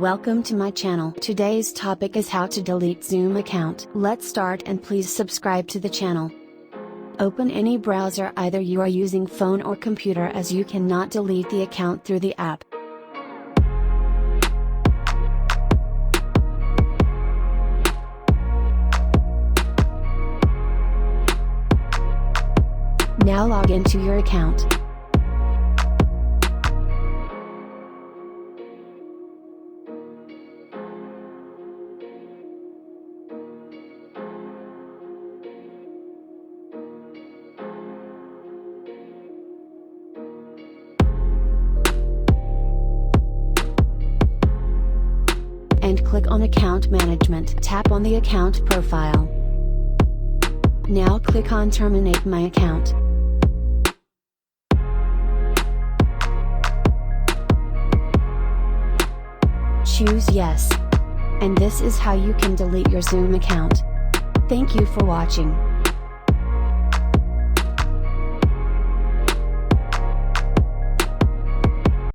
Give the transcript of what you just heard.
Welcome to my channel. Today's topic is how to delete Zoom account. Let's start, and please subscribe to the channel. Open any browser either you are using phone or computer, as you cannot delete the account through the app. Now log into your account. And click on Account Management. Tap on the account profile. Now click on Terminate my account. Choose Yes. And this is how you can delete your Zoom account. Thank you for watching.